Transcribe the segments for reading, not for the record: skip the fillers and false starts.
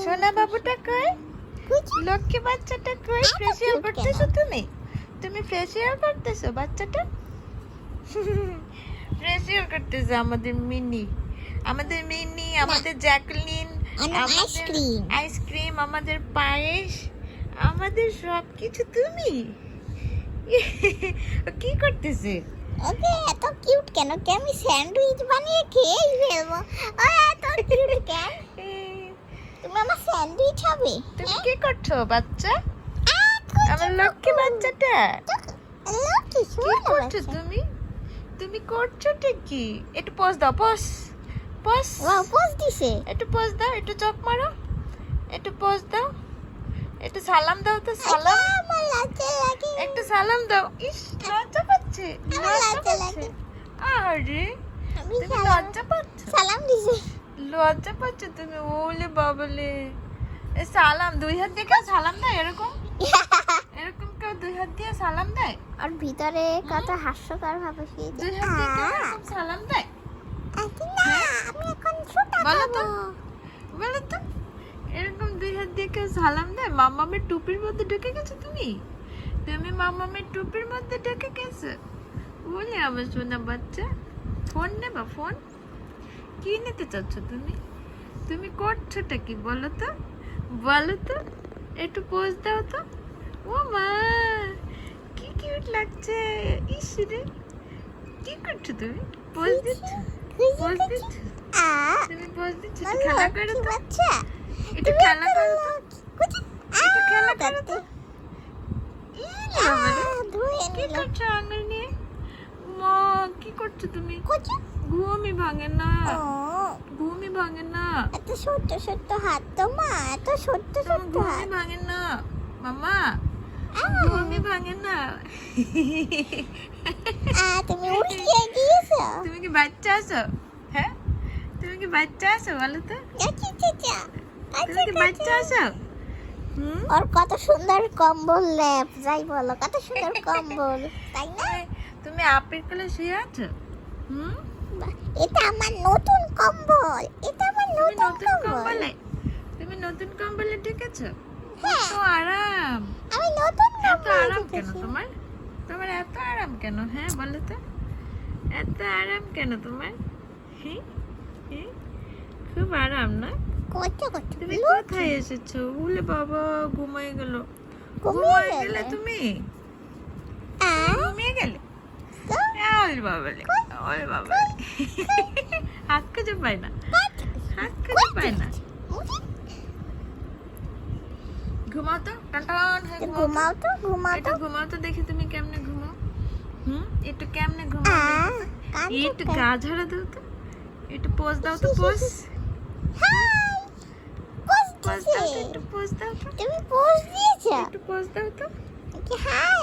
সোনা বাবুটা কই? লক্ষ্মী বাচ্চাটা কই? ফেসিয়াল করতেছো তুমি? তুমি ফেসিয়াল করতেছো বাচ্চাটা? ফেসিয়াল করতেছে আমাদের মিনি, আমাদের জ্যাকলিন, আইসক্রিম, আমাদের পায়েস, আমাদের সব কিছু তুমি। কি করতেছে? ওকে এত কিউট কেন? কে আমি স্যান্ডউইচ বানিয়ে খেয়ে ফেলবো। ওই এত কিউট কেন? তুমি আমার স্যান্ডউইচ হবে? তুমি কি করছো বাচ্চা? আমার লক্ষ্মী বাচ্চাটা লক্ষ্মী কি করছো তুমি? তুমি করছোটা কি? একটু পোজ দাও, পোজ পোজ। ওয়াও পোজ দিছে। একটু পোজ দাও, একটু চোখ মারো, একটু পোজ দাও, একটু সালাম দাও তো, সালাম। আমার লজ্জা লাগে। একটু সালাম দাও। ইস লজ্জা পাচ্ছে, আমার লজ্জা লজ্জা পাচ্ছে। লাগে। আরে আমি তুমি লজ্জা পাচ্ছ? সালাম দিছে। লজ্জা পাচ্ছ তুমি? ওলে বাবলে, এ সালাম দুই হাত দিয়ে কেউ সালাম দেয় এরকম? এরকম কেউ দুই হাত দিয়ে সালাম দেয়? আর ভিতরে কত হাস্যকর ভাবে সে দুই হাত দিয়ে কেউ এরকম সালাম দেয়? না আমি এখন ছোট বলো তো, বলো তো, এরকম দুই হাত দিয়ে কেউ সালাম দেয়? মামামের টুপির মধ্যে ঢুকে গেছো তুমি? তুমি মামামের টুপির মধ্যে ঢুকে গেছো? বলে আমার সোনা বাচ্চা, ফোন নেবা? ফোন কি নিতে চাচ্ছ তুমি? তুমি করছোটা কি বলো তো, বলো তো, একটু পোজ দাও তো। ও মা কি কিউট লাগছে। ইস রে, কি করছো তুমি? পোজ দিচ্ছ, পোজ দিচ্ছ, তুমি পোজ দিচ্ছ। একটু খেলা করো তো, বাচ্চা একটু খেলা করো তো, একটু খেলা করো তো। ইরে বাবারে, কি করছো আঙুল নিয়ে? মা কি করছো তুমি? ঘুমই ভাঙে না, ঘুমই ভাঙে না, এত ছোট্ট ছোট্ট হাত তো মা, এত ছোট্ট তোমার ছোট্ট ঘুমই হাত। ভাঙে না মামা, ঘুমই ভাঙে না। তুমি উঠিয়ে দিয়েছো? তুমি কি বাচ্চা আছো? হ্যাঁ, তুমি কি বাচ্চা আছো বলো তো? তুমি কি বাচ্চা আছো? ওর কত সুন্দর কম্বল ল্যাপ, যাই বলো কত সুন্দর কম্বল, তাই না? তুমি আপের কোলে শুয়ে আছো? এটা আমার নতুন কম্বল, এটা আমার তুমি নতুন নতুন কম্বল। কম্বলে, তুমি নতুন কম্বলে ঢুকেছো? হ্যাঁ। তো আরাম। আমি নতুন এত কম্বল আরাম কেন ঢুকেছি। তোমার? তোমার এত আরাম কেন? হ্যাঁ বলো তো, এত আরাম কেন তোমার? হ্যাঁ, হ্যাঁ, খুব আরাম না? তুমি কোথায় এসেছো? বলে বাবা ঘুমিয়ে গেল, ঘুমিয়ে গেলে তুমি? ঘুমিয়ে গেলে? ওলে বাবালে, ওলে বাবালে, হাত খুঁজে পায় না, হাত খুঁজে পায় না। ঘুমাও তো, টান হয়ে ঘুমাও তো, ঘুমাও একটু তো। ঘুমাও তো দেখি তুমি কেমনে ঘুমাও। একটু কেমনে ঘুমাও দেখি তো। একটু গা ঝাড়া দাও তো, একটু পোজ দাও তো, পোজ পোজ দাও তো, একটু পোজ দাও তো, তুমি পোজ দিয়েছো? একটু পোজ দাও তো। হাই,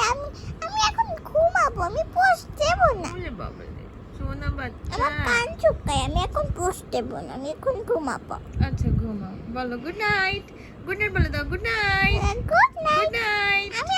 আমি এখন ঘুমাবো, আমি পোজ দেব না। ওরে বাবা রে, সোনা বাচ্চা। আমার কান চুপকায়, আমি এখন পোজ দেব না, আমি এখন ঘুমাবো। আচ্ছা ঘুমাও, বলো গুড নাইট, গুড নাইট বলে দাও, good night, good night. Good night. আমি